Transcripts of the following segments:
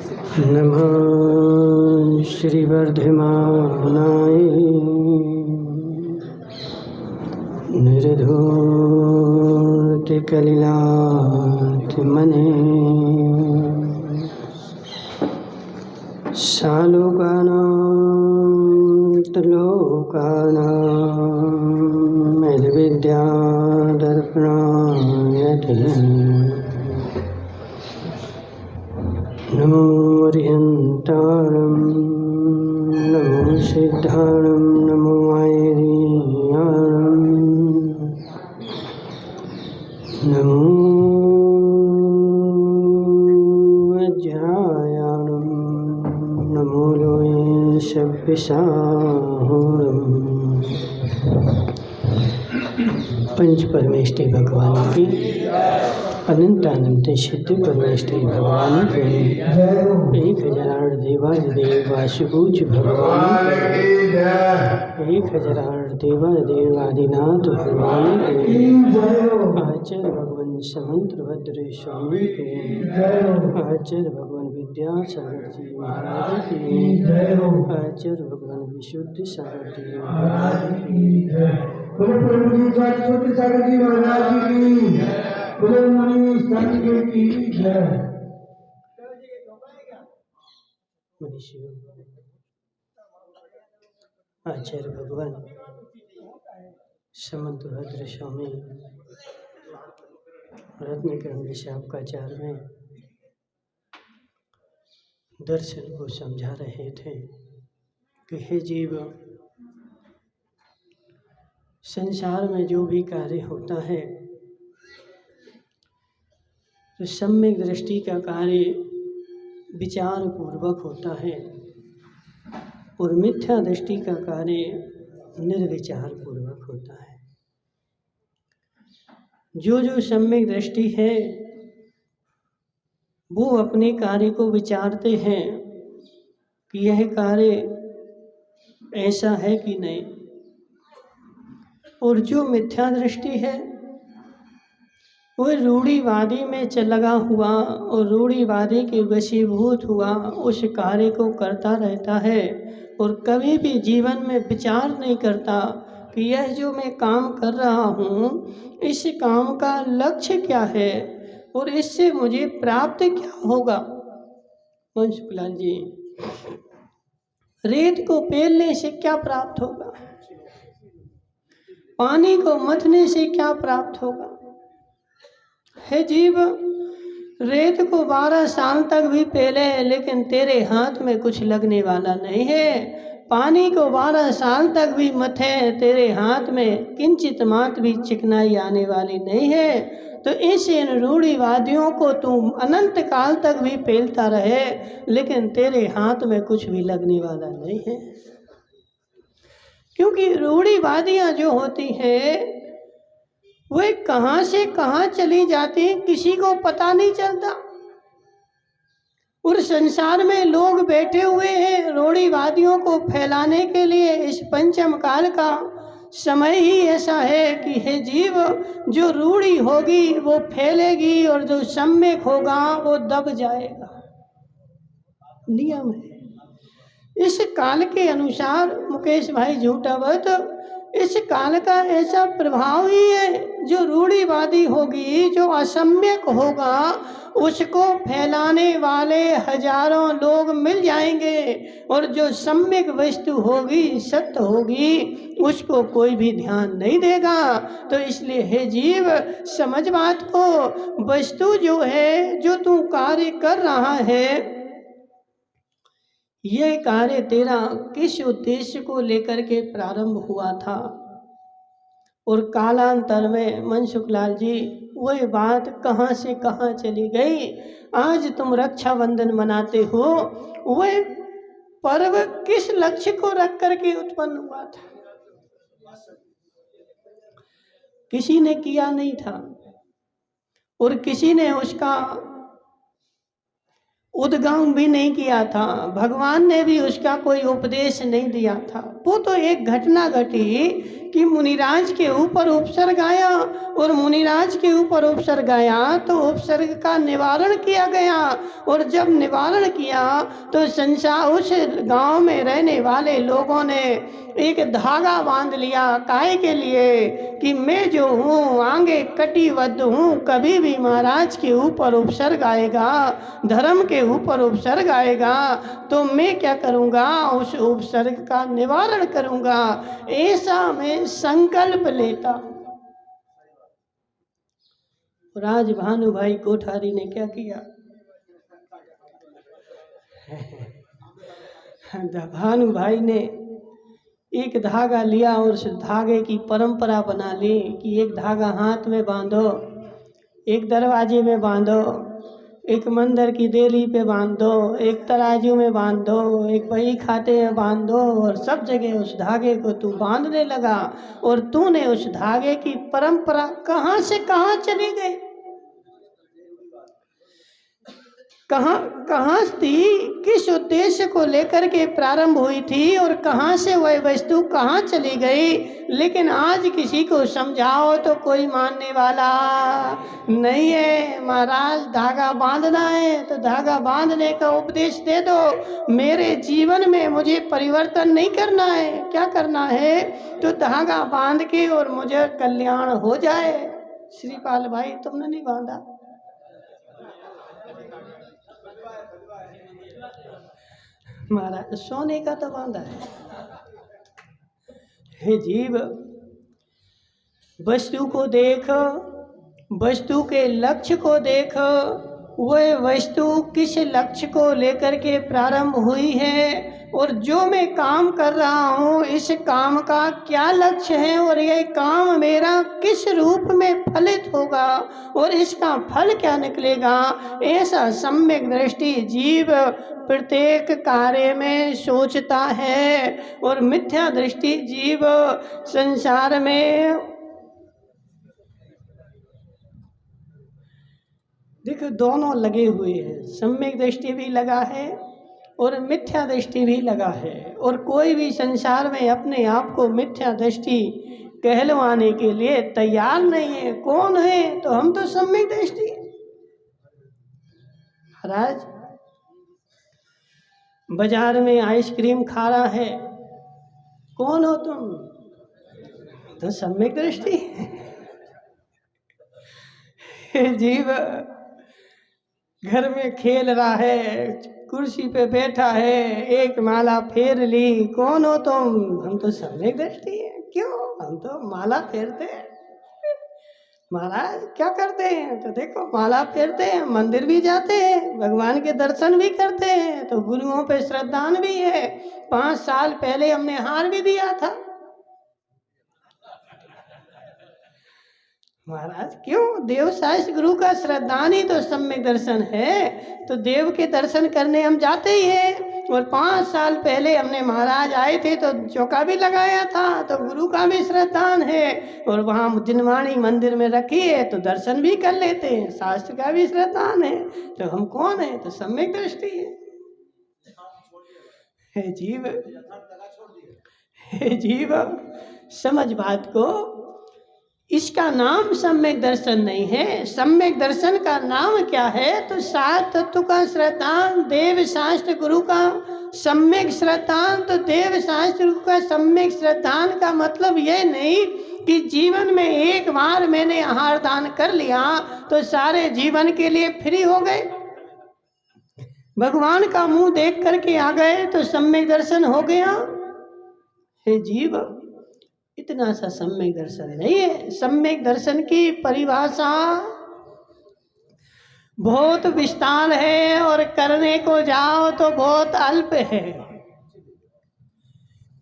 नमः श्रीवर्धमानाय निर्धूतकलिलात्मने सालोकानां त्रिलोकानां यद्विद्यादर्पणाय ते नमो अर्हन्ताणं नमो सिद्धाणं नमो आयर्याणं नमो अज्ञायाणं नमो लोये सव्यसाहूणम्। पंच परमेष्ठी भगवान की अनंतानंत सिद्ध परमेष्ठी भगवान के 1008 देवाधिदेव वासुपूज भगवान के 1008 देवाधिदेवादिनाथ भगवान के आचार्य भगवान समंत्रभद्र स्वामी के आचार्य भगवान विद्यासागर जी महाराज की आचार्य भगवान विशुद्ध सागर जी महाराज की सागर जी महाराज की आचार्य भगवान समंत्रभद्र स्वामी रत्नकरण शापकाचार्य में दर्शन को समझा रहे थे कि हे जीव, संसार में जो भी कार्य होता है तो सम्यक दृष्टि का कार्य विचार पूर्वक होता है और मिथ्या दृष्टि का कार्य निर्विचार पूर्वक होता है। जो जो सम्यक दृष्टि है वो अपने कार्य को विचारते हैं कि यह कार्य ऐसा है कि नहीं, और जो मिथ्या दृष्टि है वो रूढ़िवादी में लगा हुआ और रूढ़िवादी के वशीभूत हुआ उस कार्य को करता रहता है और कभी भी जीवन में विचार नहीं करता कि यह जो मैं काम कर रहा हूँ इस काम का लक्ष्य क्या है और इससे मुझे प्राप्त क्या होगा। शुक्लाल जी, रेत को पेलने से क्या प्राप्त होगा, पानी को मथने से क्या प्राप्त होगा। हे जीव, रेत को 12 साल तक भी पेले लेकिन तेरे हाथ में कुछ लगने वाला नहीं है। पानी को 12 साल तक भी मथे तेरे हाथ में किंचित मात्र भी चिकनाई आने वाली नहीं है। तो इस इन रूढ़िवादियों को तुम अनंत काल तक भी पेलता रहे लेकिन तेरे हाथ में कुछ भी लगने वाला नहीं है, क्योंकि रूढ़िवादियां जो होती हैं वे कहाँ से कहाँ चली जाती हैं किसी को पता नहीं चलता। और संसार में लोग बैठे हुए हैं रूढ़िवादियों को फैलाने के लिए। इस पंचम काल का समय ही ऐसा है कि हे जीव, जो रूढ़ी होगी वो फैलेगी और जो सम्यक होगा वो दब जाएगा। नियम है इस काल के अनुसार। मुकेश भाई झूठावत, इस काल का ऐसा प्रभाव ही है, जो रूढ़िवादी होगी, जो असम्यक होगा, उसको फैलाने वाले हजारों लोग मिल जाएंगे और जो सम्यक वस्तु होगी, सत्य होगी, उसको कोई भी ध्यान नहीं देगा। तो इसलिए हे जीव, समझ बात को। वस्तु जो है, जो तू कार्य कर रहा है, यह कार्य तेरा किस उद्देश्य को लेकर के प्रारंभ हुआ था और कालांतर में मनसुखलाल जी वही बात कहाँ से कहाँ चली गई। आज तुम रक्षाबंधन मनाते हो, वह पर्व किस लक्ष्य को रख करके उत्पन्न हुआ था, किसी ने किया नहीं था और किसी ने उसका उद्गम भी नहीं किया था। भगवान ने भी उसका कोई उपदेश नहीं दिया था। वो तो एक घटना घटी कि मुनिराज के ऊपर उपसर्ग आया, और मुनिराज के ऊपर उपसर्ग आया तो उपसर्ग का निवारण किया गया, और जब निवारण किया तो संसार उस गांव में रहने वाले लोगों ने एक धागा बांध लिया। काहे के लिए? कि मैं जो हूँ आगे कटिबद्ध हूँ, कभी भी महाराज के ऊपर उपसर्ग आएगा, धर्म के ऊपर उपसर्ग आएगा तो मैं क्या करूँगा? उस उपसर्ग का निवारण करूँगा। ऐसा मैं संकल्प लेता हूँ। राज भानु भाई कोठारी ने क्या किया? भानु भाई ने एक धागा लिया और उस धागे की परंपरा बना ली कि एक धागा हाथ में बांधो, एक दरवाजे में बांधो, एक मंदिर की देली पे बांध दो, एक तराजू में बांध दो, एक बही खाते में बांध दो, और सब जगह उस धागे को तू बांधने लगा। और तूने उस धागे की परंपरा कहाँ से कहाँ चली गई, कहाँ थी, किस उद्देश्य को लेकर के प्रारंभ हुई थी, और कहाँ से वह वस्तु कहाँ चली गई। लेकिन आज किसी को समझाओ तो कोई मानने वाला नहीं है। महाराज धागा बांधना है तो धागा बांधने का उपदेश दे दो। मेरे जीवन में मुझे परिवर्तन नहीं करना है, क्या करना है? तो धागा बांध के और मुझे कल्याण हो जाए। श्रीपाल भाई तुमने नहीं बांधा? महाराज सोने का तो बांधा है। हे जीव, वस्तु को देख, वस्तु के लक्ष्य को देख। वह वस्तु किस लक्ष्य को लेकर के प्रारंभ हुई है, और जो मैं काम कर रहा हूँ इस काम का क्या लक्ष्य है, और यह काम मेरा किस रूप में फलित होगा, और इसका फल क्या निकलेगा। ऐसा सम्यक दृष्टि जीव प्रत्येक कार्य में सोचता है, और मिथ्या दृष्टि जीव संसार में देखो दोनों लगे हुए हैं। सम्यक दृष्टि भी लगा है और मिथ्या दृष्टि भी लगा है, और कोई भी संसार में अपने आप को मिथ्या दृष्टि कहलवाने के लिए तैयार नहीं है। कौन है? तो हम तो सम्यक दृष्टि। महाराज बाजार में आइसक्रीम खा रहा है, कौन हो तुम? तो सम्यक दृष्टि। जीव घर में खेल रहा है, कुर्सी पे बैठा है, एक माला फेर ली, कौन हो तुम? हम तो सम्यक दृष्टि है। क्यों? हम तो माला फेरते हैं। महाराज क्या करते हैं? तो देखो माला फेरते हैं, मंदिर भी जाते हैं, भगवान के दर्शन भी करते हैं, तो गुरुओं पे श्रद्धान भी है। 5 साल पहले हमने हार भी दिया था। महाराज क्यों? देव शास्त्र गुरु का श्रद्धान ही तो सम्यक दर्शन है। तो देव के दर्शन करने हम जाते ही हैं। और 5 साल पहले हमने महाराज आए थे तो चौका भी लगाया था, तो गुरु का भी श्रद्धान है, और वहाँ जिनवाणी मंदिर में रखी है तो दर्शन भी कर लेते हैं, शास्त्र का भी श्रद्धान है। तो हम कौन है? तो सम्यक दृष्टि है। हे जीव, हे जीव समझ बात को। इसका नाम सम्यक दर्शन नहीं है। सम्यक दर्शन का नाम क्या है? तो 7 तत्व का श्रद्धान, देव शास्त्र गुरु का सम्यक श्रद्धान। तो देव शास्त्र गुरु का सम्यक श्रद्धान का मतलब यह नहीं कि जीवन में एक बार मैंने आहार दान कर लिया तो सारे जीवन के लिए फ्री हो गए, भगवान का मुंह देख करके आ गए तो सम्यक दर्शन हो गया। हे जीव, इतना सा सम्यक दर्शन नहीं है। सम्यक दर्शन की परिभाषा बहुत विस्तार है, और करने को जाओ तो बहुत अल्प है,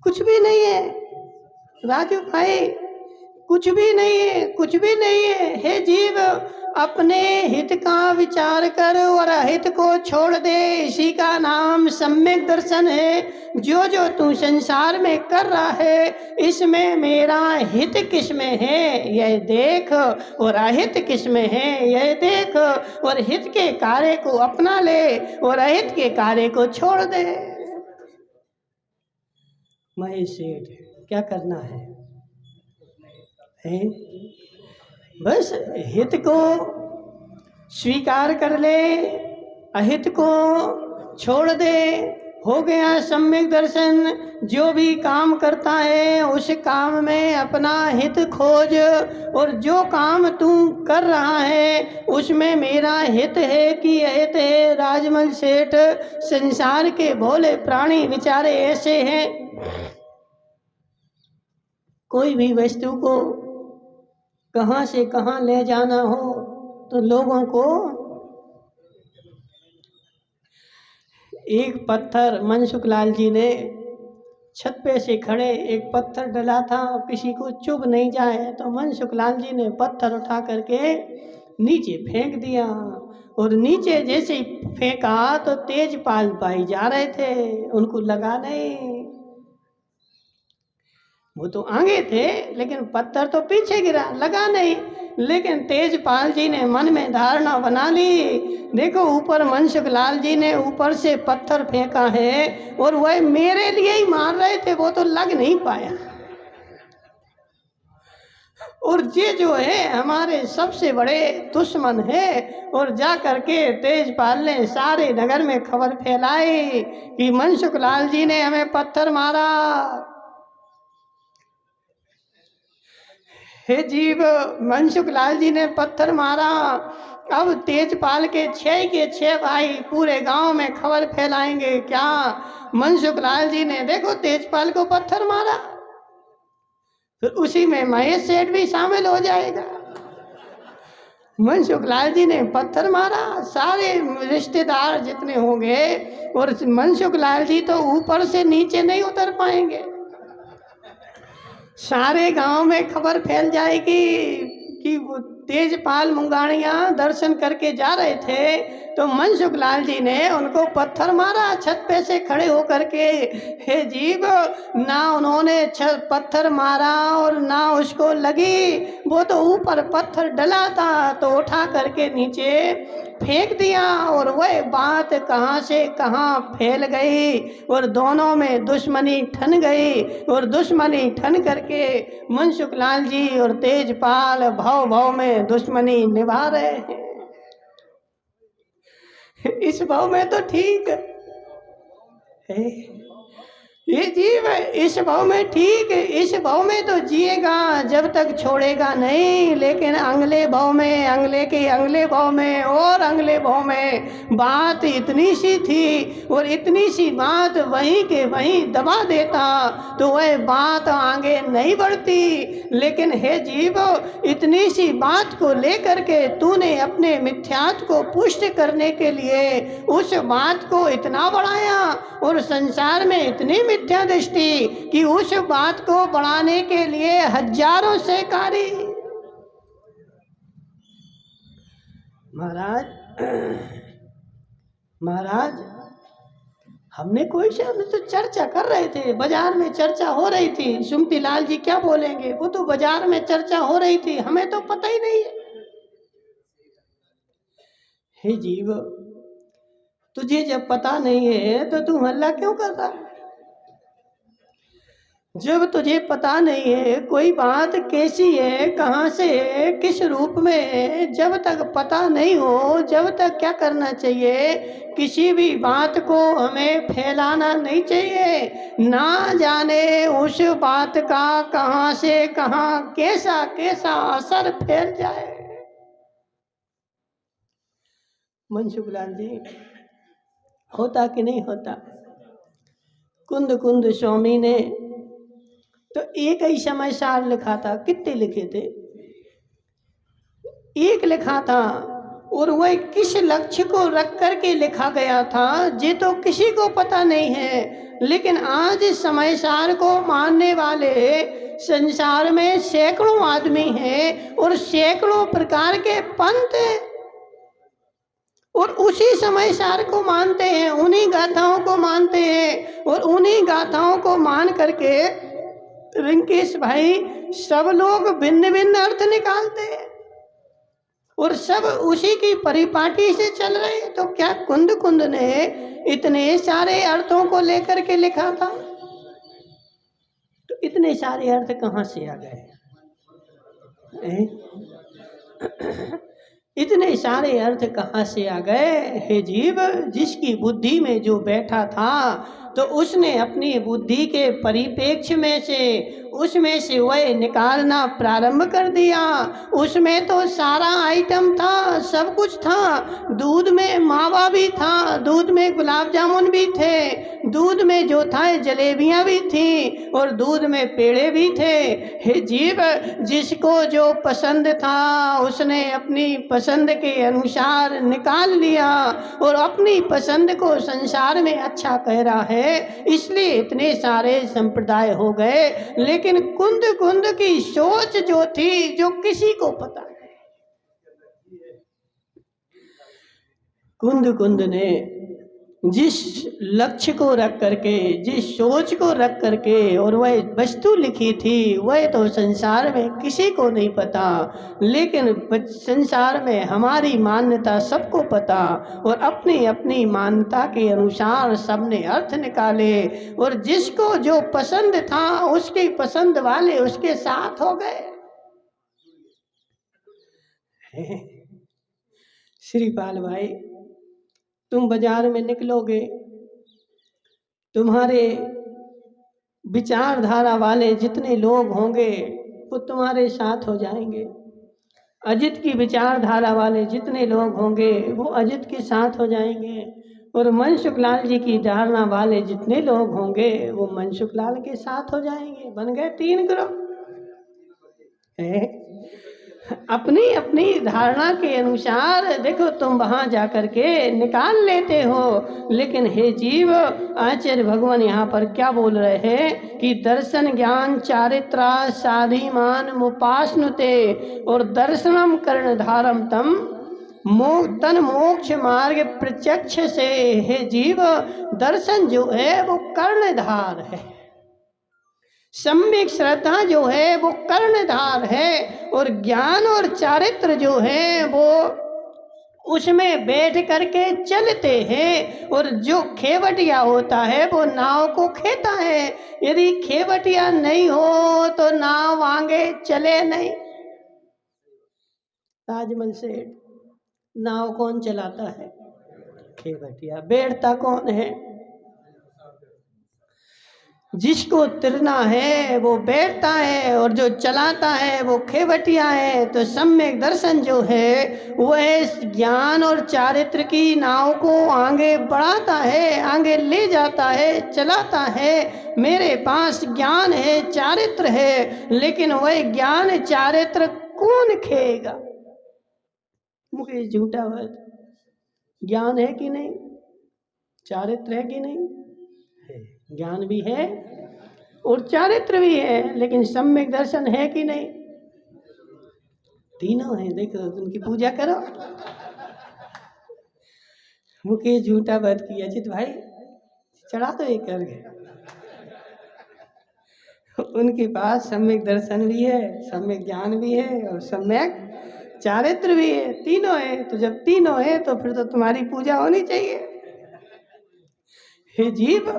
कुछ भी नहीं है। राजू भाई कुछ भी नहीं है, कुछ भी नहीं है। हे जीव, अपने हित का विचार कर और अहित को छोड़ दे, इसी का नाम सम्यक दर्शन है। जो जो तू संसार में कर रहा है इसमें मेरा हित किस में है यह देख, और अहित किस में है यह देख, और हित के कार्य को अपना ले और अहित के कार्य को छोड़ दे। महेश सेठ क्या करना है? है। बस हित को स्वीकार कर ले, अहित को छोड़ दे, हो गया सम्यक दर्शन। जो भी काम करता है उस काम में अपना हित खोज, और जो काम तू कर रहा है उसमें मेरा हित है कि अहित है। राजमल सेठ, संसार के भोले प्राणी बेचारे ऐसे हैं, कोई भी वस्तु को कहाँ से कहाँ ले जाना हो तो लोगों को एक पत्थर, मनसुख लाल जी ने छत पे से खड़े एक पत्थर डला था, किसी को चुभ नहीं जाए तो मनसुख लाल जी ने पत्थर उठा करके नीचे फेंक दिया, और नीचे जैसे ही फेंका तो तेजपाल भाई जा रहे थे, उनको लगा नहीं, वो तो आगे थे लेकिन पत्थर तो पीछे गिरा, लगा नहीं। लेकिन तेजपाल जी ने मन में धारणा बना ली, देखो ऊपर मनसुख लाल जी ने ऊपर से पत्थर फेंका है और वह मेरे लिए ही मार रहे थे, वो तो लग नहीं पाया। और ये जो है हमारे सबसे बड़े दुश्मन है। और जा करके तेजपाल ने सारे नगर में खबर फैलाई कि मनसुख लाल जी ने हमें पत्थर मारा। हे जीव, मनसुख लाल जी ने पत्थर मारा। अब तेजपाल के 6 भाई पूरे गांव में खबर फैलाएंगे क्या, मनसुख लाल जी ने देखो तेजपाल को पत्थर मारा। फिर उसी में महेश सेठ भी शामिल हो जाएगा। मनसुख लाल जी ने पत्थर मारा, सारे रिश्तेदार जितने होंगे, और मनसुख लाल जी तो ऊपर से नीचे नहीं उतर पाएंगे। सारे गांव में खबर फैल जाएगी कि वो तेजपाल मुंगाणिया दर्शन करके जा रहे थे तो मनसुख लाल जी ने उनको पत्थर मारा छत पे से खड़े होकर के। हे जीव, ना उन्होंने पत्थर मारा और ना उसको लगी, वो तो ऊपर पत्थर डला था तो उठा करके नीचे फेंक दिया, और वह बात कहाँ से कहाँ फैल गई और दोनों में दुश्मनी ठन गई। और दुश्मनी ठन करके मनसुख लाल जी और तेजपाल भाव भाव में दुश्मनी निभा रहे हैं। इस भाव में तो ठीक है, ये जीव इस भाव में ठीक है, इस भाव में तो जिएगा जब तक छोड़ेगा नहीं। लेकिन अगले भाव में, अगले के अगले भाव में और अगले भाव में बात इतनी सी थी और इतनी सी बात वहीं के वहीं दबा देता तो वह बात आगे नहीं बढ़ती। लेकिन हे जीव, इतनी सी बात को लेकर के तूने अपने मिथ्यात्व को पुष्ट करने के लिए उस बात को इतना बढ़ाया, और संसार में इतनी मिथ्या दृष्टि कि उस बात को बढ़ाने के लिए हजारों से कार्य। महाराज हमने कोई से, हमने तो चर्चा कर रहे थे, बाजार में चर्चा हो रही थी, सुमती लाल जी क्या बोलेंगे, वो तो बाजार में चर्चा हो रही थी, हमें तो पता ही नहीं है। हे जीव, तुझे जब पता नहीं है तो तू हल्ला क्यों कर रहा है? जब तुझे पता नहीं है कोई बात कैसी है, कहाँ से है, किस रूप में है, जब तक पता नहीं हो, जब तक क्या करना चाहिए, किसी भी बात को हमें फैलाना नहीं चाहिए। ना जाने उस बात का कहाँ से कहाँ कैसा कैसा असर फैल जाए। मनसुख लाल जी, होता कि नहीं होता? कुंद कुंद स्वामी ने तो एक ही समाचार लिखा था, कितने लिखे थे? एक लिखा था, और वह किस लक्ष्य को रख करके लिखा गया था ये तो किसी को पता नहीं है। लेकिन आज समाचार को मानने वाले संसार में सैकड़ों आदमी हैं और सैकड़ों प्रकार के पंथ, और उसी समाचार को मानते हैं, उन्हीं गाथाओं को मानते हैं, और उन्हीं गाथाओं को मान करके रिंकेश भाई सब लोग भिन्न भिन्न अर्थ निकालते हैं और सब उसी की परिपाटी से चल रहे हैं। तो क्या कुंद कुंद ने इतने सारे अर्थों को लेकर के लिखा था? तो इतने सारे अर्थ कहाँ से आ गए? इतने सारे अर्थ कहाँ से आ गए? हे जीव, जिसकी बुद्धि में जो बैठा था तो उसने अपनी बुद्धि के परिप्रेक्ष्य में से उसमें से वह निकालना प्रारंभ कर दिया। उसमें तो सारा आइटम था, सब कुछ था। दूध में मावा भी था, दूध में गुलाब जामुन भी थे, दूध में जो था जलेबियां भी थी और दूध में पेड़े भी थे। हे जीव, जिसको जो पसंद था उसने अपनी पसंद के अनुसार निकाल लिया और अपनी पसंद को संसार में अच्छा कह रहा है, इसलिए इतने सारे संप्रदाय हो गए। लेकिन कुंद कुंद की सोच जो थी, जो किसी को पता नहीं। कुंद कुंद ने जिस लक्ष्य को रख करके, जिस सोच को रख करके और वह वस्तु लिखी थी, वह तो संसार में किसी को नहीं पता। लेकिन संसार में हमारी मान्यता सबको पता और अपनी अपनी मान्यता के अनुसार सबने अर्थ निकाले और जिसको जो पसंद था उसकी पसंद वाले उसके साथ हो गए। श्रीपाल भाई, तुम बाजार में निकलोगे, तुम्हारे विचारधारा वाले जितने लोग होंगे वो तुम्हारे साथ हो जाएंगे। अजित की विचारधारा वाले जितने लोग होंगे वो अजित के साथ हो जाएंगे और मनसुख लाल जी की धारणा वाले जितने लोग होंगे वो मनसुख लाल के साथ हो जाएंगे। बन गए 3 ग्रुप। अपनी अपनी धारणा के अनुसार देखो तुम वहां जाकर के निकाल लेते हो। लेकिन हे जीव, आचार्य भगवान यहाँ पर क्या बोल रहे हैं कि दर्शन ज्ञान चारित्रा साधिमान मुपास्नुते और दर्शनम कर्णधारम तम तन मोक्ष मार्ग प्रत्यक्ष से। हे जीव, दर्शन जो है वो कर्णधार है, सम्यक श्रद्धा जो है वो कर्णधार है और ज्ञान और चारित्र जो है वो उसमें बैठ करके चलते हैं। और जो खेवटिया होता है वो नाव को खेता है। यदि खेवटिया नहीं हो तो नाव आगे चले नहीं। ताजमहल से नाव कौन चलाता है? खेवटिया। बैठता कौन है? जिसको तिरना है वो बैठता है और जो चलाता है वो खेवटिया है। तो सम्यक दर्शन जो है वह ज्ञान और चारित्र की नाव को आगे बढ़ाता है, आगे ले जाता है, चलाता है। मेरे पास ज्ञान है, चारित्र है, लेकिन वह ज्ञान चारित्र कौन खेगा? मुझे झूठा बात। ज्ञान है कि नहीं? चारित्र है कि नहीं? है। ज्ञान भी है और चारित्र भी है, लेकिन सम्यक दर्शन है कि नहीं? तीनों है। देखो, उनकी पूजा करो। मुझे झूठा बात की। अजित भाई चढ़ा दो एक करके। उनके पास सम्यक दर्शन भी है, सम्यक ज्ञान भी है और सम्यक चारित्र भी है। तीनों है। तो जब तीनों है तो फिर तो तुम्हारी पूजा होनी चाहिए। हे जीव,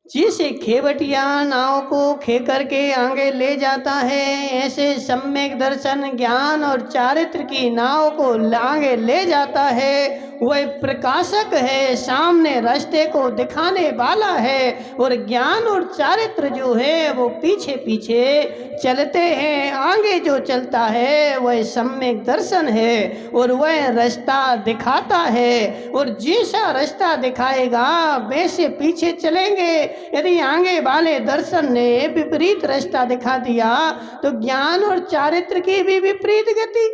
जिसे खेवटिया नाव को खे करके आगे ले जाता है, ऐसे सम्यक दर्शन ज्ञान और चारित्र की नाव को आगे ले जाता है। वह प्रकाशक है, सामने रास्ते को दिखाने वाला है और ज्ञान और चारित्र जो है वो पीछे पीछे चलते हैं। आगे जो चलता है वह सम्यक दर्शन है और वह रास्ता दिखाता है और जैसा रास्ता दिखाएगा वैसे पीछे चलेंगे। यदि आगे वाले दर्शन ने विपरीत रास्ता दिखा दिया तो ज्ञान और चारित्र की भी विपरीत गति।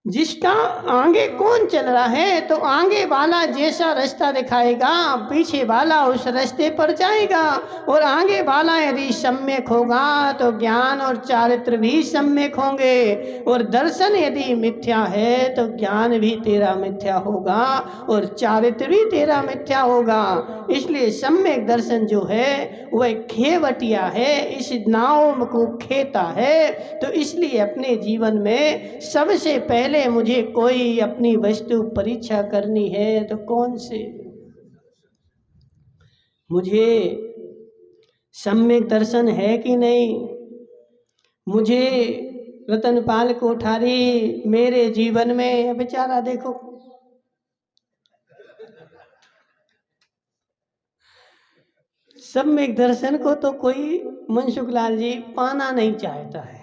जिसका आगे कौन चल रहा है तो आगे वाला जैसा रास्ता दिखाएगा पीछे वाला उस रास्ते पर जाएगा। और आगे वाला यदि सम्यक होगा तो ज्ञान और चारित्र भी सम्यक होंगे। और दर्शन यदि मिथ्या है तो ज्ञान भी तेरा मिथ्या होगा और चारित्र भी तेरा मिथ्या होगा। इसलिए सम्यक दर्शन जो है वह खेवटिया है, इस नाव को खेता है। तो इसलिए अपने जीवन में सबसे पहले मुझे कोई अपनी वस्तु परीक्षा करनी है तो कौन से? मुझे सम्यक दर्शन है कि नहीं? मुझे रतनपाल कोठारी मेरे जीवन में, बेचारा देखो सम्यक दर्शन को तो कोई मनसुख लाल जी पाना नहीं चाहता है,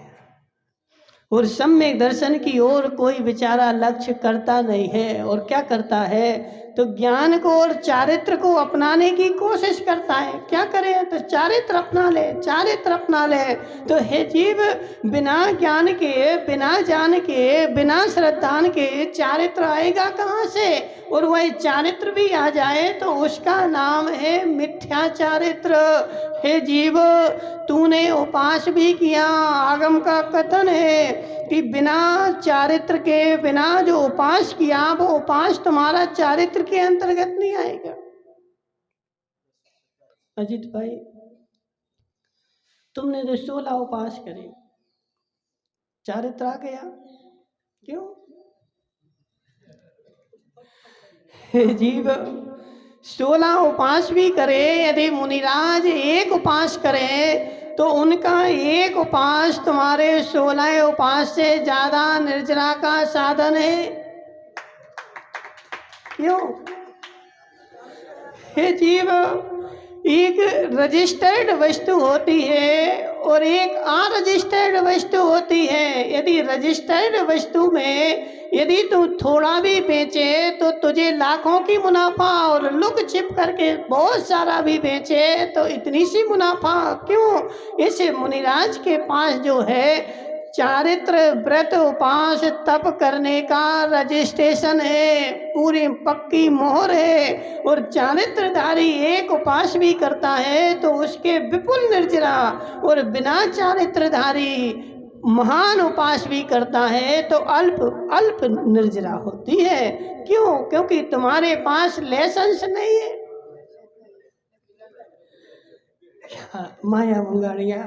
और सम्यक दर्शन की ओर कोई बेचारा लक्ष्य करता नहीं है। और क्या करता है तो ज्ञान को और चारित्र को अपनाने की कोशिश करता है। क्या करे तो चारित्र अपना ले, चारित्र अपना ले। तो हे जीव, बिना ज्ञान के, बिना जान के, बिना श्रद्धान के चारित्र आएगा कहाँ से? और वही चारित्र भी आ जाए तो उसका नाम है मिथ्या चारित्र। हे जीव, तूने उपास भी किया, आगम का कथन है कि बिना चारित्र के, बिना जो उपास किया वो उपास तुम्हारा चारित्र के अंतर्गत नहीं आएगा। अजित भाई, तुमने जो 16 उपास करे, चारित्र आ गया क्यों? हे जीव, 16 उपास भी करे, यदि मुनिराज एक उपास करे तो उनका एक उपास तुम्हारे 16 उपास से ज्यादा निर्जरा का साधन है। क्यों? हे जीव, एक रजिस्टर्ड वस्तु होती है और एक अनरजिस्टर्ड वस्तु होती है। यदि रजिस्टर्ड वस्तु में यदि तू थोड़ा भी बेचे तो तुझे लाखों की मुनाफा, और लुक छिप करके बहुत सारा भी बेचे तो इतनी सी मुनाफा। क्यों? इसे मुनिराज के पास जो है चारित्र, व्रत, उपास, तप करने का रजिस्ट्रेशन है, पूरी पक्की मोहर है। और चारित्रधारी एक उपास भी करता है तो उसके विपुल निर्जरा, और बिना चारित्रधारी महान उपास भी करता है तो अल्प अल्प निर्जरा होती है। क्यों? क्योंकि तुम्हारे पास लाइसेंस नहीं है। माया मुंगाड़िया,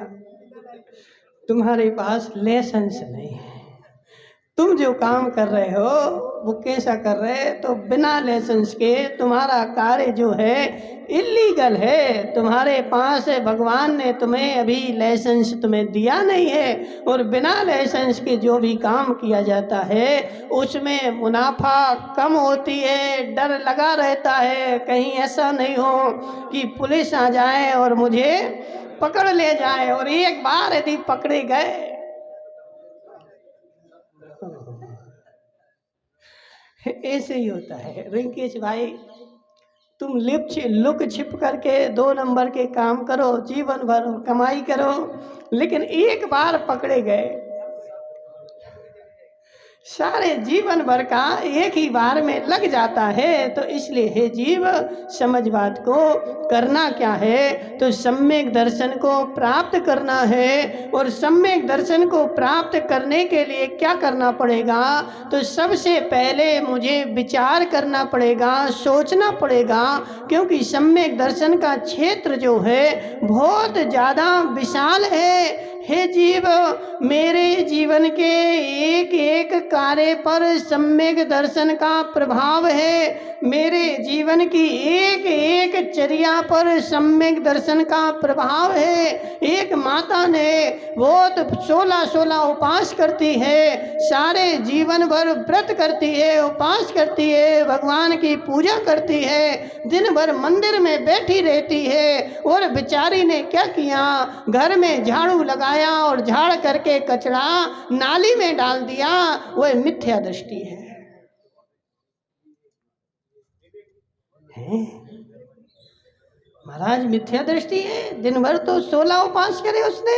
तुम्हारे पास लाइसेंस नहीं है। तुम जो काम कर रहे हो वो कैसा कर रहे हैं तो बिना लाइसेंस के तुम्हारा कार्य जो है इलीगल है। तुम्हारे पास भगवान ने तुम्हें अभी लाइसेंस तुम्हें दिया नहीं है, और बिना लाइसेंस के जो भी काम किया जाता है उसमें मुनाफा कम होती है। डर लगा रहता है कहीं ऐसा नहीं हो कि पुलिस आ जाए और मुझे पकड़ ले जाए। और एक बार यदि पकड़े गए, ऐसे ही होता है। रिंकेश भाई, तुम लुक छिप करके 2 नंबर के काम करो, जीवन भर कमाई करो, लेकिन एक बार पकड़े गए सारे जीवन भर का एक ही बार में लग जाता है। तो इसलिए हे जीव, समझ बात को। करना क्या है तो सम्यक दर्शन को प्राप्त करना है। और सम्यक दर्शन को प्राप्त करने के लिए क्या करना पड़ेगा तो सबसे पहले मुझे विचार करना पड़ेगा, सोचना पड़ेगा। क्योंकि सम्यक दर्शन का क्षेत्र जो है बहुत ज़्यादा विशाल है। हे जीव, मेरे जीवन के एक एक कार्य पर सम्यक दर्शन का प्रभाव है। मेरे जीवन की एक एक चर्या पर सम्यक दर्शन का प्रभाव है। एक माता ने बहुत 16 उपास करती है, सारे जीवन भर व्रत करती है, उपास करती है, भगवान की पूजा करती है, दिन भर मंदिर में बैठी रहती है। और बेचारी ने क्या किया, घर में झाड़ू लगाया और झाड़ करके कचरा नाली में डाल दिया। वह मिथ्या दृष्टि है। महाराज, मिथ्या दृष्टि है। दिन भर तो 16 उपास करे उसने।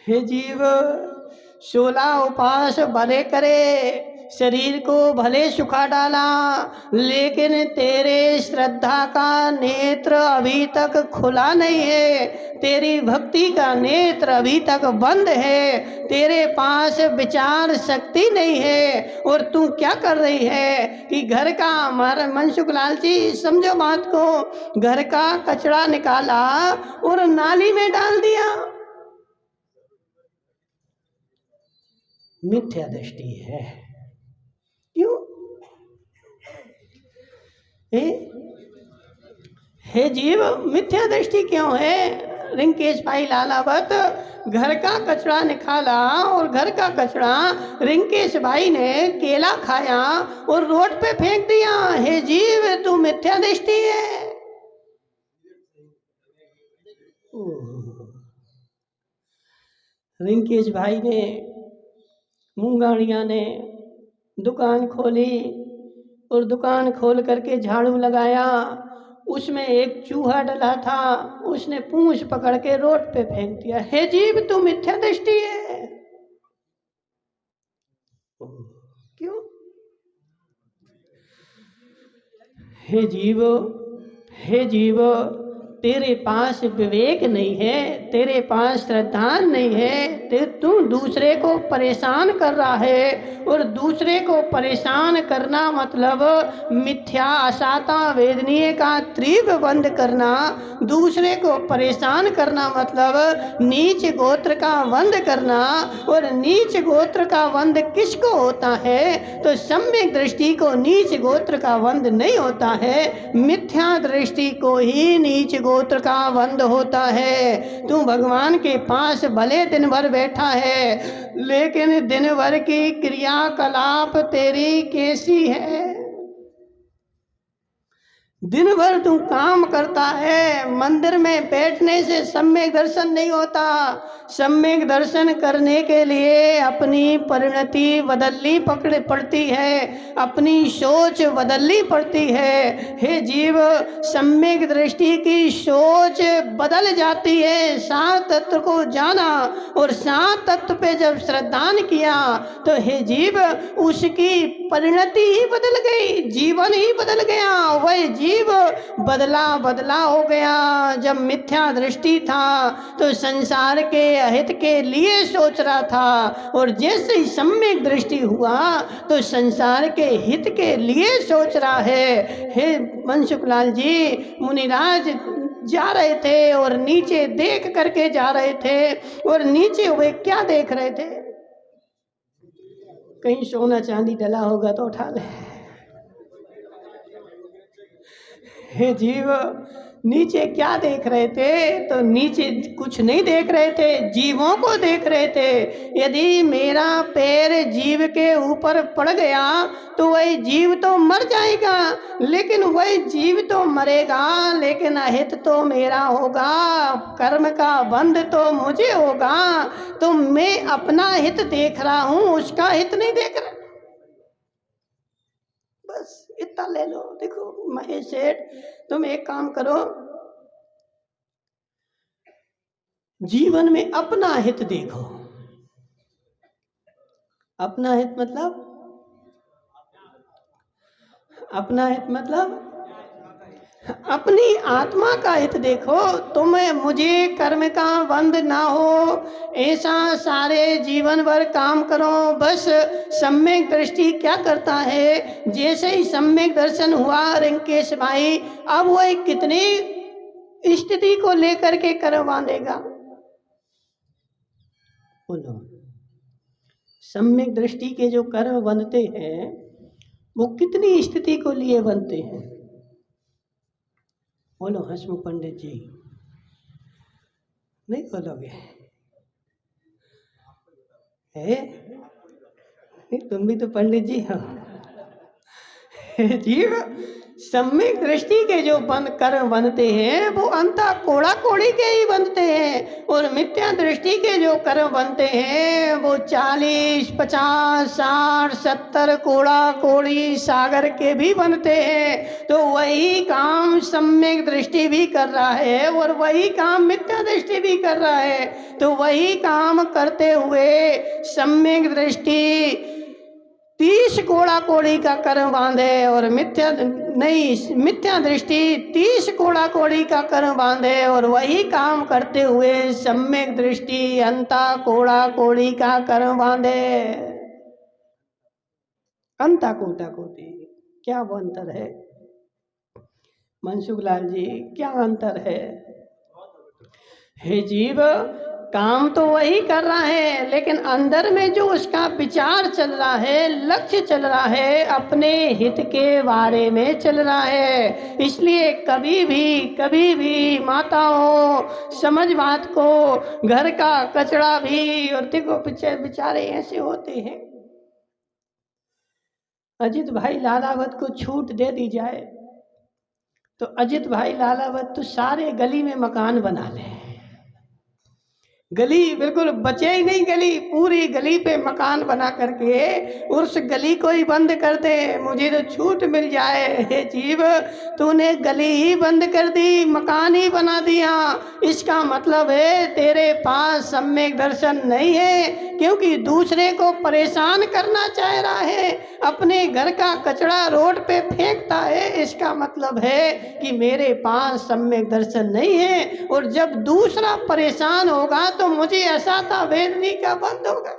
हे जीव, 16 उपास भले करे, शरीर को भले सुखा डाला, लेकिन तेरे श्रद्धा का नेत्र अभी तक खुला नहीं है। तेरी भक्ति का नेत्र अभी तक बंद है। तेरे पास विचार शक्ति नहीं है। और तू क्या कर रही है कि घर का, हमारा मनसुख लाल जी समझो बात को, घर का कचरा निकाला और नाली में डाल दिया। मिथ्या दृष्टि है। क्यों? हे जीव, मिथ्या दृष्टि क्यों है? रिंकेश भाई लालावत घर का कचरा निकाला और घर का कचरा रिंकेश भाई ने केला खाया और रोड पे फेंक दिया। हे जीव, तू मिथ्या दृष्टि है। रिंकेश भाई ने, मूंगाड़िया ने दुकान खोली और दुकान खोल करके झाड़ू लगाया। उसमें एक चूहा डला था, उसने पूंछ पकड़ के रोड पे फेंक दिया। हे जीव, तू मिथ्या दृष्टि है। क्यों? हे जीव, हे जीव, तेरे पास विवेक नहीं है, तेरे पास श्रद्धा नहीं है, तू दूसरे को परेशान कर रहा है। और दूसरे को परेशान करना मतलब मिथ्या, असाता, वेदनीय का तीव्र बंद करना। दूसरे को परेशान करना मतलब नीच गोत्र का वंद करना। और नीच गोत्र का वंद किसको होता है? तो सम्यक दृष्टि को नीच गोत्र का वंद नहीं होता है, मिथ्या दृष्टि को ही नीच गोत्र का वंद होता है। तू भगवान के पास भले दिन भर बैठा है, लेकिन दिन भर की क्रियाकलाप तेरी कैसी है? दिन भर तू काम करता है, मंदिर में बैठने से सम्यक दर्शन नहीं होता। सम्यक दर्शन करने के लिए अपनी परिणति बदलनी पड़ती है, अपनी सोच बदलनी पड़ती है। हे जीव, सम्यक दृष्टि की सोच बदल जाती है। सात तत्व को जाना और सात तत्व पे जब श्रद्धान किया तो हे जीव, उसकी परिणति ही बदल गई, जीवन ही बदल गया। वह जीव बदला हो गया। जब मिथ्या दृष्टि था तो संसार के हित के लिए सोच रहा था, और जैसे ही सम्यक दृष्टि हुआ तो संसार के हित के लिए सोच रहा है। हे मनसुखलाल जी, मुनिराज जा रहे थे और नीचे देख करके जा रहे थे, और नीचे वे क्या देख रहे थे? कहीं सोना चांदी डला होगा तो उठा ले। हे जीव, नीचे क्या देख रहे थे? तो नीचे कुछ नहीं देख रहे थे, जीवों को देख रहे थे। यदि मेरा पैर जीव के ऊपर पड़ गया तो वही जीव तो मर जाएगा, लेकिन वही जीव तो मरेगा, लेकिन अहित तो मेरा होगा, कर्म का बंध तो मुझे होगा। तो मैं अपना हित देख रहा हूँ, उसका हित नहीं देख रहा। बस इतना ले लो। देखो महेश सेठ, तुम एक काम करो, जीवन में अपना हित देखो। अपना हित मतलब, अपना हित मतलब अपनी आत्मा का हित देखो। तुम्हें मुझे कर्म का बंध ना हो, ऐसा सारे जीवन भर काम करो। बस सम्यक दृष्टि क्या करता है, जैसे ही सम्यक दर्शन हुआ रिंकेश भाई, अब वह कितनी स्थिति को लेकर के कर्म बांधेगा? बोलो। सम्यक दृष्टि के जो कर्म बनते हैं वो कितनी स्थिति को लिए बनते हैं? बोलो हसमुख पंडित जी, नहीं बोलोगे? तुम भी तो पंडित जी हो। जीव, सम्यक दृष्टि के जो कर्म बनते हैं वो अंता कोड़ा कोड़ी के ही बनते हैं, और मिथ्या दृष्टि के जो कर्म बनते हैं वो 40, 50, 60, 70 कोड़ा कोड़ी सागर के भी बनते हैं। तो वही काम सम्यक दृष्टि भी कर रहा है और वही काम मिथ्या दृष्टि भी कर रहा है। तो वही काम करते हुए सम्यक दृष्टि 30 कोड़ा कोड़ी का कर्म बांधे, और मिथ्या दृष्टि 30 कोड़ा कोड़ी का कर्म बांधे, और वही काम करते हुए सम्यक दृष्टि अंता कोड़ा कोड़ी का कर्म बांधे। अंता कोटा कोटि, क्या वो अंतर है? मनसुख लाल जी, क्या अंतर है? हे जीव, काम तो वही कर रहा है, लेकिन अंदर में जो उसका विचार चल रहा है, लक्ष्य चल रहा है, अपने हित के बारे में चल रहा है। इसलिए कभी भी माताओं समझ बात को, घर का कचरा भी, और देखो बेचारे ऐसे होते हैं। अजित भाई लालावत को छूट दे दी जाए तो अजित भाई लालावत तो सारे गली में मकान बना ले, गली बिल्कुल बचे ही नहीं, गली पूरी गली पे मकान बना करके उस गली को ही बंद कर दे, मुझे तो छूट मिल जाए। हे जीव, तूने गली ही बंद कर दी, मकान ही बना दिया, इसका मतलब है तेरे पास सम्यक दर्शन नहीं है, क्योंकि दूसरे को परेशान करना चाह रहा है, अपने घर का कचरा रोड पे फेंकता है, इसका मतलब है कि मेरे पास सम्यक दर्शन नहीं है। और जब दूसरा परेशान होगा तो मुझे ऐसा था वेदनी का बंद होगा।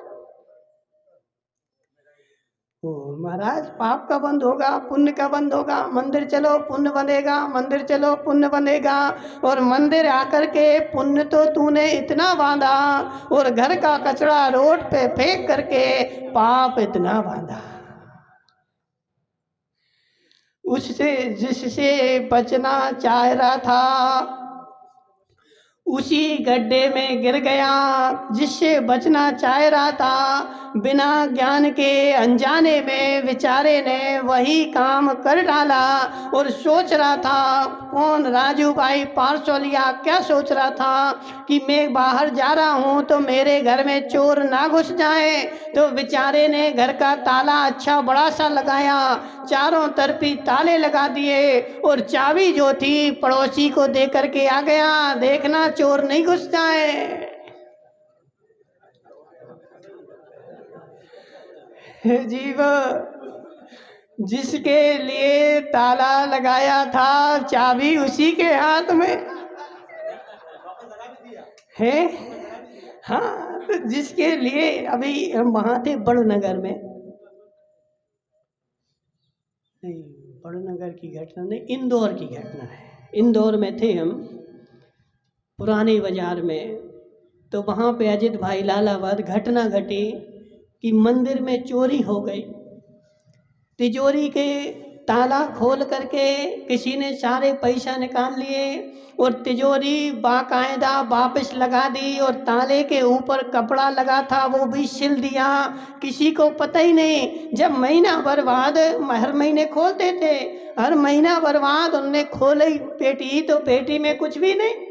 ओ महाराज, पाप का बंद होगा, पुण्य का बंद होगा। मंदिर चलो पुण्य बनेगा, मंदिर चलो पुण्य बनेगा। और मंदिर आकर के पुण्य तो तूने इतना बांधा, और घर का कचरा रोड पे फेंक करके पाप इतना बांधा। उससे जिससे बचना चाह रहा था उसी गड्ढे में गिर गया, जिससे बचना चाह रहा था बिना ज्ञान के अनजाने में बेचारे ने वही काम कर डाला। और सोच रहा था कौन, राजू भाई पारसोलिया क्या सोच रहा था कि मैं बाहर जा रहा हूँ तो मेरे घर में चोर ना घुस जाए, तो बेचारे ने घर का ताला अच्छा बड़ा सा लगाया, चारों तरफी ताले लगा दिए, और चाबी जो थी पड़ोसी को दे करके आ गया, देखना चोर नहीं घुस जाए। जीव, जिसके लिए ताला लगाया था चाबी उसी के हाथ में है। हाँ, तो जिसके लिए अभी हम वहाँ थे बड़नगर में, नहीं बड़नगर की घटना नहीं, इंदौर की घटना है। इंदौर में थे हम पुराने बाजार में, तो वहाँ पे अजित भाई लालावत घटना घटी कि मंदिर में चोरी हो गई। तिजोरी के ताला खोल करके किसी ने सारे पैसा निकाल लिए, और तिजोरी बाकायदा वापस लगा दी, और ताले के ऊपर कपड़ा लगा था वो भी सिल दिया, किसी को पता ही नहीं। जब महीना भर बाद, हर महीने खोलते थे, हर महीना भर बाद उनने खोली पेटी, तो पेटी में कुछ भी नहीं।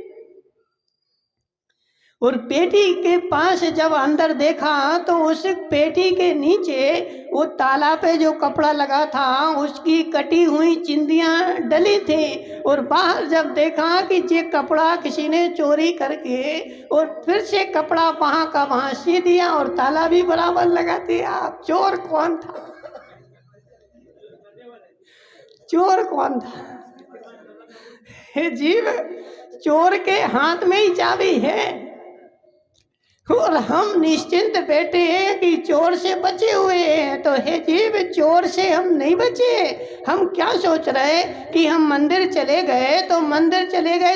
और पेटी के पास जब अंदर देखा तो उस पेटी के नीचे वो ताला पे जो कपड़ा लगा था उसकी कटी हुई चिंदियां डली थी। और बाहर जब देखा कि ये कपड़ा किसी ने चोरी करके और फिर से कपड़ा वहाँ का वहाँ सी दिया और ताला भी बराबर लगा दिया। चोर कौन था? चोर कौन था? हे जीव, चोर के हाथ में ही चाबी है, और हम निश्चिंत बैठे हैं कि चोर से बचे हुए हैं। तो हे जीव, चोर से हम नहीं बचे। हम क्या सोच रहे हैं कि हम मंदिर चले गए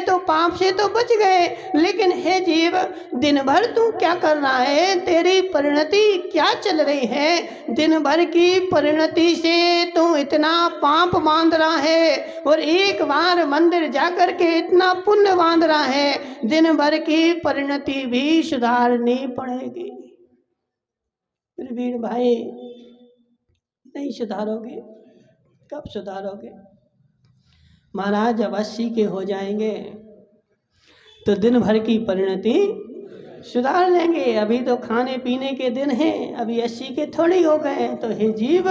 तो पाप से तो बच गए, लेकिन हे जीव, दिन भर तू क्या कर रहा है? तेरी परिणति क्या चल रही है? दिन भर की परिणति से तू इतना पाप बांध रहा है, और एक बार मंदिर जाकर के इतना पुण्य बांध रहा है। दिन भर की परिणति भी सुधार नहीं पड़ेगी। प्रवीण भाई, नहीं सुधारोगे, कब सुधारोगे? महाराज जब 80 के हो जाएंगे तो दिन भर की परिणति सुधार लेंगे। अभी तो खाने पीने के दिन हैं, अभी 80 के थोड़ी हो गए। तो हे जीव,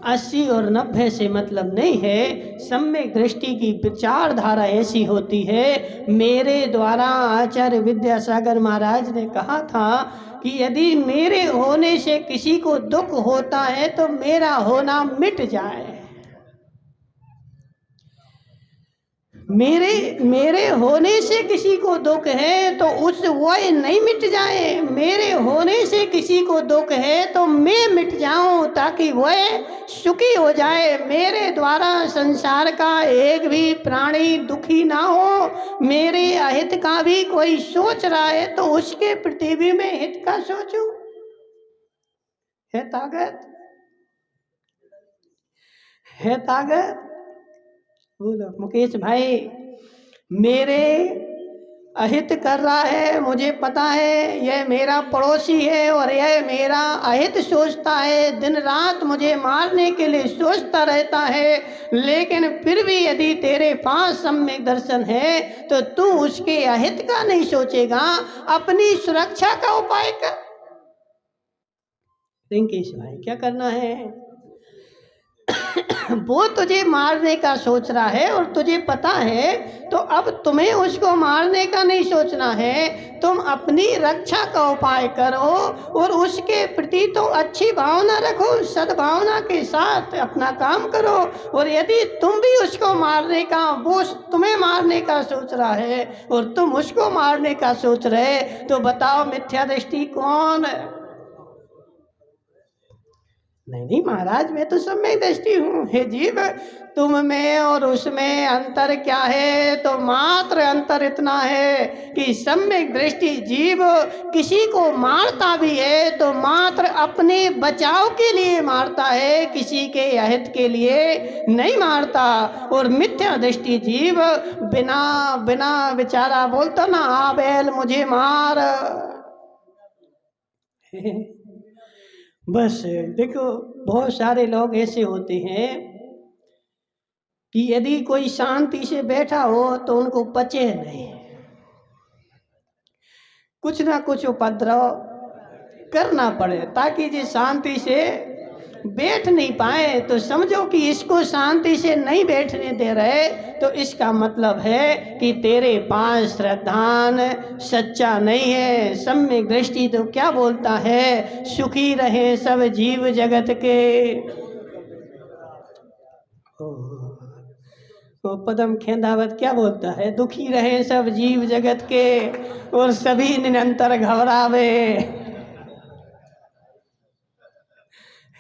80 और 90 से मतलब नहीं है। सम्यक दृष्टि की विचारधारा ऐसी होती है। मेरे द्वारा आचार्य विद्यासागर महाराज ने कहा था कि यदि मेरे होने से किसी को दुख होता है तो मेरा होना मिट जाए। मेरे होने से किसी को दुख है तो उस वह नहीं मिट जाए। मेरे होने से किसी को दुख है तो मैं मिट जाऊं, ताकि वह सुखी हो जाए। मेरे द्वारा संसार का एक भी प्राणी दुखी ना हो, मेरे अहित का भी कोई सोच रहा है तो उसके प्रति भी मैं हित का सोचूं। है ताकत, है ताकत। बोलो मुकेश भाई, मेरे अहित कर रहा है, मुझे पता है यह मेरा पड़ोसी है और यह मेरा अहित सोचता है, दिन रात मुझे मारने के लिए सोचता रहता है, लेकिन फिर भी यदि तेरे पास सम्यक दर्शन है तो तू उसके अहित का नहीं सोचेगा, अपनी सुरक्षा का उपाय कर। रिंकेश भाई क्या करना है? वो तुझे मारने का सोच रहा है और तुझे पता है, तो अब तुम्हें उसको मारने का नहीं सोचना है, तुम अपनी रक्षा का उपाय करो और उसके प्रति तो अच्छी भावना रखो, सद्भावना के साथ अपना काम करो। और यदि तुम भी उसको मारने का, वो तुम्हें मारने का सोच रहा है और तुम उसको मारने का सोच रहे, तो बताओ मिथ्या दृष्टि कौन है? नहीं महाराज, मैं तो सम्यक दृष्टि हूँ। हे जीव, तुम में और उसमें अंतर क्या है? तो मात्र अंतर इतना है कि सम्यक दृष्टि जीव किसी को मारता भी है तो मात्र अपने बचाव के लिए मारता है, किसी के अहित के लिए नहीं मारता। और मिथ्या दृष्टि जीव बिना बिना बेचारा बोलता ना, आ बैल मुझे मार। बस देखो, बहुत सारे लोग ऐसे होते हैं कि यदि कोई शांति से बैठा हो तो उनको पचे नहीं, कुछ ना कुछ उपद्रव करना पड़े ताकि जो शांति से बैठ नहीं पाए। तो समझो कि इसको शांति से नहीं बैठने दे रहे, तो इसका मतलब है कि तेरे पास श्रद्धान सच्चा नहीं है। सम्यक दृष्टि तो क्या बोलता है? सुखी रहे सब जीव जगत के। तो पदम खेंदावत क्या बोलता है? दुखी रहे सब जीव जगत के और सभी निरंतर घबरावे।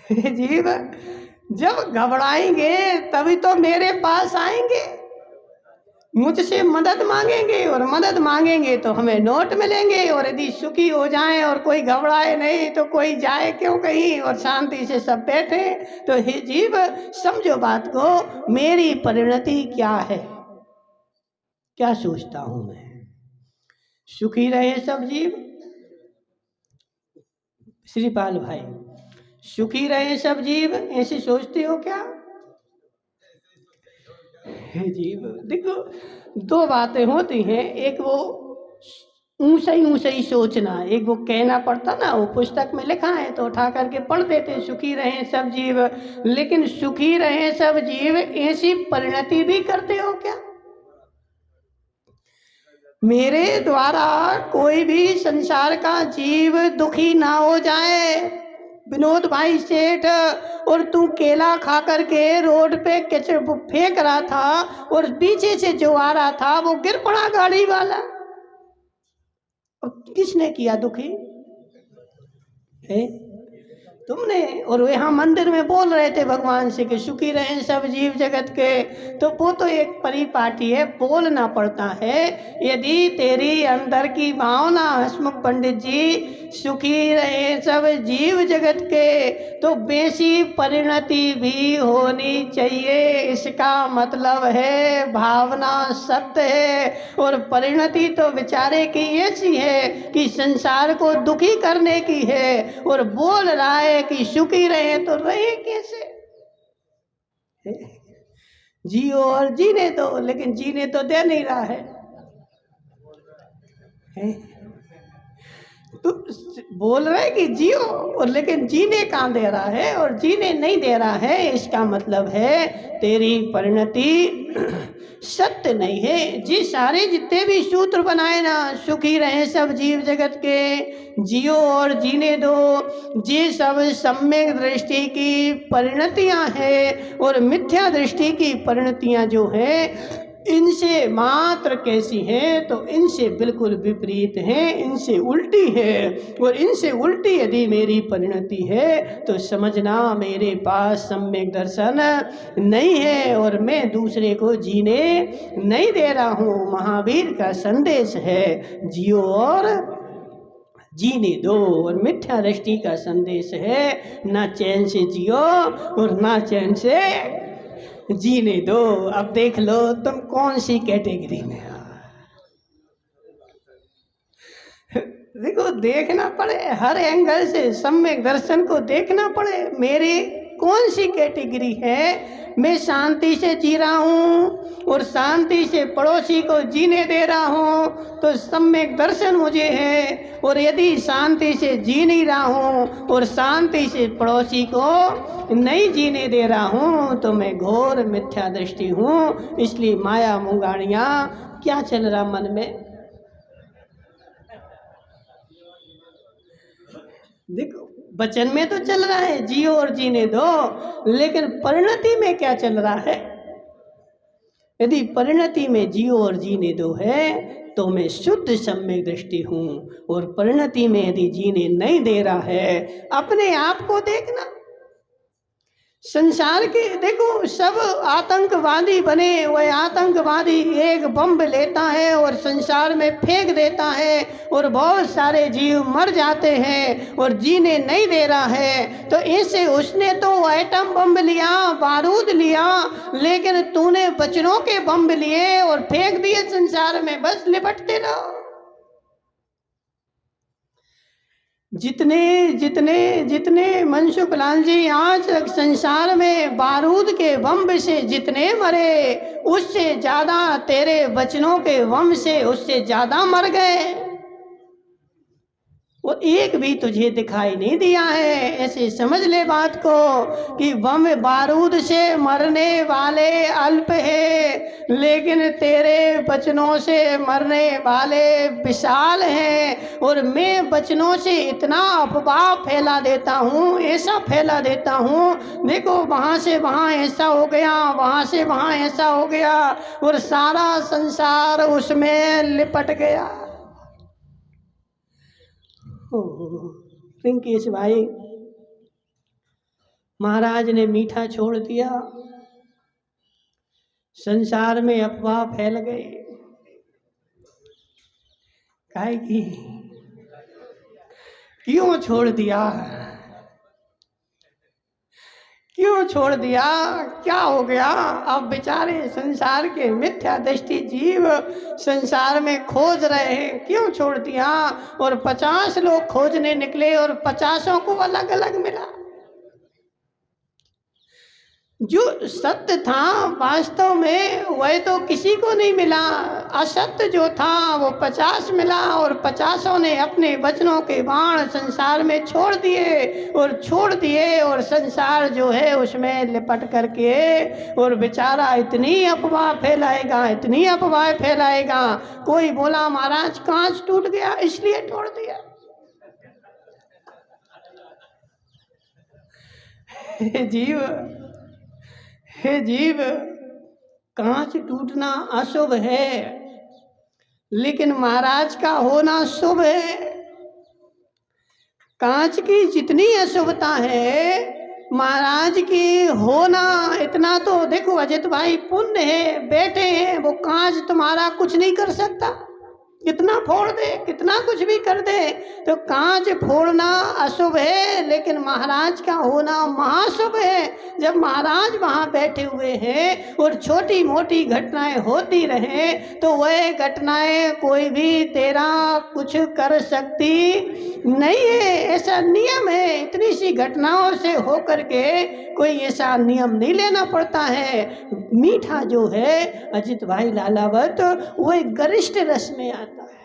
जीव जब घबराएंगे तभी तो मेरे पास आएंगे, मुझसे मदद मांगेंगे, और मदद मांगेंगे तो हमें नोट मिलेंगे। और यदि सुखी हो जाएं और कोई घबराए नहीं तो कोई जाए क्यों कहीं और शांति से सब बैठे। तो हे जीव, समझो बात को, मेरी परिणति क्या है, क्या सोचता हूं मैं? सुखी रहे सब जीव। श्रीपाल भाई, सुखी रहे सब जीव ऐसे सोचते हो क्या? हे जीव, देखो दो बातें होती हैं, एक वो ऊंचा ही सोचना, एक वो कहना पड़ता ना, वो पुस्तक में लिखा है तो उठा करके पढ़ देते, सुखी रहे सब जीव। लेकिन सुखी रहे सब जीव ऐसी परिणति भी करते हो क्या? मेरे द्वारा कोई भी संसार का जीव दुखी ना हो जाए। विनोद भाई सेठ, और तू केला खा करके रोड पे कचरे फेंक रहा था और पीछे से जो आ रहा था वो गिर पड़ा गाड़ी वाला, और किसने किया दुखी? है तुमने। और यहाँ मंदिर में बोल रहे थे भगवान से कि सुखी रहें सब जीव जगत के, तो वो तो एक परिपाटी है, बोलना पड़ता है। यदि तेरी अंदर की भावना हसमुख पंडित जी, सुखी रहे सब जीव जगत के, तो बेसी परिणति भी होनी चाहिए। इसका मतलब है भावना सत्य है, और परिणति तो बेचारे की ऐसी है कि संसार को दुखी करने की है, और बोल रहा है कि सुखी रहे, तो रहे कैसे? जियो और जीने दो, लेकिन जीने तो दे नहीं रहा है। तो बोल रहे कि जियो, और लेकिन जीने कहाँ दे रहा है, और जीने नहीं दे रहा है। इसका मतलब है तेरी परिणति सत्य नहीं है। जी सारे जितने भी सूत्र बनाए ना, सुखी रहे सब जीव जगत के, जियो और जीने दो, ये सब सम्यक दृष्टि की परिणतियां हैं। और मिथ्या दृष्टि की परिणतियां जो है इनसे मात्र कैसी हैं, तो इनसे बिल्कुल विपरीत हैं, इनसे उल्टी है। और इनसे उल्टी यदि मेरी परिणति है तो समझना मेरे पास सम्यक दर्शन नहीं है और मैं दूसरे को जीने नहीं दे रहा हूँ। महावीर का संदेश है, जियो और जीने दो। और मिथ्या दृष्टि का संदेश है, ना चैन से जियो और ना चैन से जीने दो। अब देख लो तुम कौन सी कैटेगरी में हो। देखो, देखना पड़े हर एंगल से, सम्यक दर्शन को देखना पड़े, मेरी कौन सी कैटेगरी है। मैं शांति से जी रहा हूँ और शांति से पड़ोसी को जीने दे रहा हूँ तो सम्यक दर्शन मुझे है। और यदि शांति से जी नहीं रहा हूँ और शांति से पड़ोसी को नहीं जीने दे रहा हूँ तो मैं घोर मिथ्या दृष्टि हूँ। इसलिए माया मुंगाणियाँ, क्या चल रहा मन में? देखो, वचन में तो चल रहा है जियो और जीने दो, लेकिन परिणति में क्या चल रहा है? यदि परिणति में जियो और जीने दो है तो मैं शुद्ध सम्यक दृष्टि हूँ। और परिणति में यदि जीने नहीं दे रहा है, अपने आप को देखना। संसार के देखो, सब आतंकवादी बने, वह आतंकवादी एक बम लेता है और संसार में फेंक देता है और बहुत सारे जीव मर जाते हैं और जीने नहीं दे रहा है। तो ऐसे उसने तो एटम बम लिया, बारूद लिया, लेकिन तूने बचनों के बम लिए और फेंक दिए संसार में, बस लिपटते रहो। जितने मनसुख लाल जी आज तक संसार में बारूद के बम से जितने मरे, उससे ज़्यादा तेरे वचनों के बम से उससे ज़्यादा मर गए। वो एक भी तुझे दिखाई नहीं दिया है। ऐसे समझ ले बात को कि बम बारूद से मरने वाले अल्प है, लेकिन तेरे वचनों से मरने वाले विशाल हैं। और मैं वचनों से इतना अफवाह फैला देता हूँ, ऐसा फैला देता हूँ, देखो वहाँ से वहाँ ऐसा हो गया, वहाँ से वहाँ ऐसा हो गया और सारा संसार उसमें लिपट गया। रिंकेश भाई, महाराज ने मीठा छोड़ दिया, संसार में अफवाह फैल गए। काहे की? क्यों छोड़ दिया? क्यों छोड़ दिया? क्या हो गया? अब बेचारे संसार के मिथ्या दृष्टि जीव संसार में खोज रहे हैं, क्यों छोड़ दिया? और 50 लोग खोजने निकले और 50 को अलग अलग मिला। जो सत्य था वास्तव में वह तो किसी को नहीं मिला, असत्य जो था वो 50 मिला और 50 ने अपने वचनों के बाण संसार में छोड़ दिए और संसार जो है उसमें लिपट करके और बेचारा इतनी अफवाह फैलाएगा। कोई बोला महाराज कांच टूट गया इसलिए तोड़ दिया। हे जीव, कांच टूटना अशुभ है, लेकिन महाराज का होना शुभ है। कांच की जितनी अशुभता है, महाराज की होना इतना तो देखो अजित भाई पुण्य है, बेटे हैं, वो कांच तुम्हारा कुछ नहीं कर सकता। कितना फोड़ दे, कितना कुछ भी कर दे, तो कांच फोड़ना अशुभ है, लेकिन महाराज का होना महाशुभ है। जब महाराज वहाँ बैठे हुए हैं और छोटी मोटी घटनाएं होती रहें तो वह घटनाएं कोई भी तेरा कुछ कर सकती नहीं है, ऐसा नियम है। इतनी सी घटनाओं से होकर के कोई ऐसा नियम नहीं लेना पड़ता है। मीठा जो है अजित भाई लालावत, वो एक गरिष्ठ रस में आता है।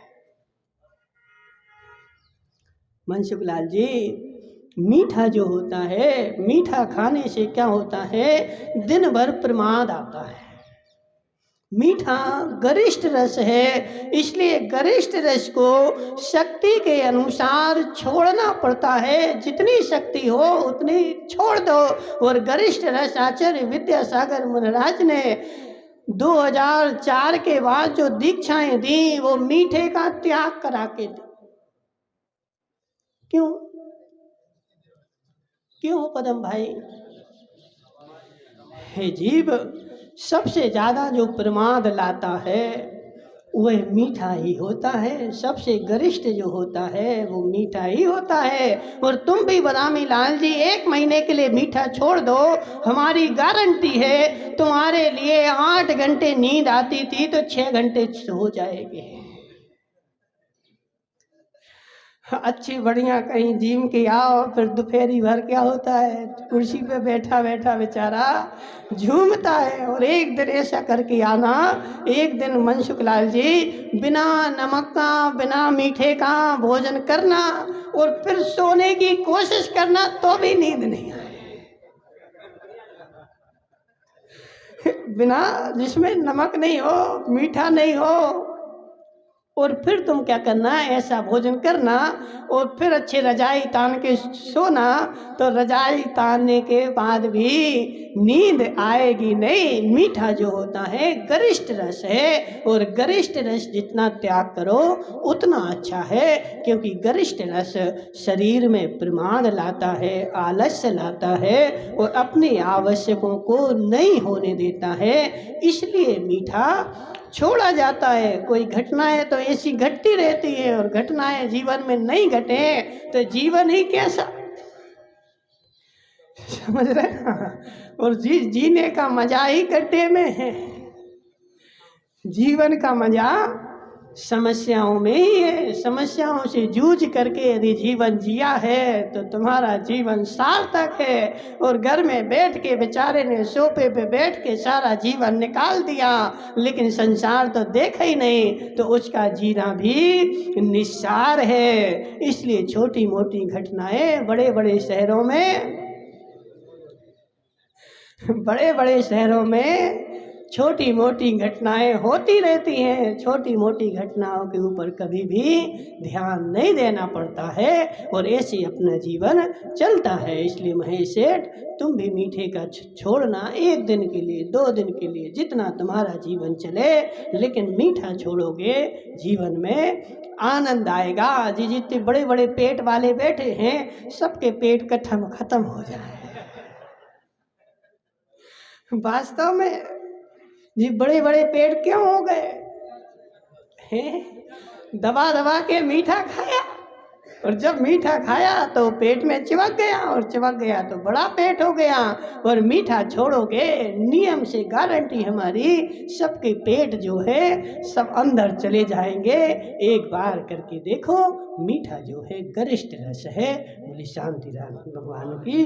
मनसुख लाल जी, मीठा जो होता है, मीठा खाने से क्या होता है, दिन भर प्रमाद आता है। मीठा गरिष्ठ रस है, इसलिए गरिष्ठ रस को शक्ति के अनुसार छोड़ना पड़ता है। जितनी शक्ति हो उतनी छोड़ दो। और गरिष्ठ रस आचार्य विद्यासागर मुनिराज ने 2004 के बाद जो दीक्षाएं दी वो मीठे का त्याग करा के दी। क्यों क्यों पदम भाई? हे जीव, सबसे ज्यादा जो प्रमाद लाता है वह मीठा ही होता है। सबसे गरिष्ठ जो होता है वो मीठा ही होता है। और तुम भी बदामी लाल जी 1 महीने के लिए मीठा छोड़ दो, हमारी गारंटी है तुम्हारे लिए 8 घंटे नींद आती थी तो 6 घंटे हो जाएगी। अच्छी बढ़िया कहीं जिम के आओ, फिर दोपहरी भर क्या होता है, कुर्सी पे बैठा बैठा बेचारा झूमता है। और एक दिन ऐसा करके आना, एक दिन मनसुख लाल जी बिना नमक का बिना मीठे का भोजन करना और फिर सोने की कोशिश करना तो भी नींद नहीं आए। बिना, जिसमें नमक नहीं हो, मीठा नहीं हो, और फिर तुम क्या करना, ऐसा भोजन करना और फिर अच्छे रजाई तान के सोना, तो रजाई तानने के बाद भी नींद आएगी नहीं। मीठा जो होता है गरिष्ठ रस है, और गरिष्ठ रस जितना त्याग करो उतना अच्छा है, क्योंकि गरिष्ठ रस शरीर में प्रमाद लाता है, आलस्य लाता है और अपने आवश्यकों को नहीं होने देता है। इसलिए मीठा छोड़ा जाता है। कोई घटनाएं तो ऐसी घटती रहती है और घटनाएं जीवन में नहीं घटे तो जीवन ही कैसा, समझ रहे ना? और जीने का मजा ही गड्ढे में है। जीवन का मजा समस्याओं में ही है। समस्याओं से जूझ करके यदि जीवन जिया है तो तुम्हारा जीवन सार्थक है। और घर में बैठ के बेचारे ने सोफे पे बैठ के सारा जीवन निकाल दिया, लेकिन संसार तो देखा ही नहीं, तो उसका जीना भी निस्सार है। इसलिए छोटी मोटी घटनाएं बड़े बड़े शहरों में छोटी मोटी घटनाएं होती रहती हैं। छोटी मोटी घटनाओं के ऊपर कभी भी ध्यान नहीं देना पड़ता है और ऐसे अपना जीवन चलता है। इसलिए महेश सेठ, तुम भी मीठे का छोड़ना 1 दिन के लिए, 2 दिन के लिए, जितना तुम्हारा जीवन चले, लेकिन मीठा छोड़ोगे जीवन में आनंद आएगा। जितने बड़े बड़े पेट वाले बैठे हैं सबके पेट खत्म हो जाए। वास्तव में ये बड़े बड़े पेड़ क्यों हो गए हैं? दबा दबा के मीठा खाया, और जब मीठा खाया तो पेट में चिपक गया, और चिपक गया तो बड़ा पेट हो गया। और मीठा छोड़ोगे, नियम से गारंटी हमारी, सबके पेट जो है सब अंदर चले जाएंगे। एक बार करके देखो, मीठा जो है गरिष्ठ रस है। बोली शांति राम भगवान की।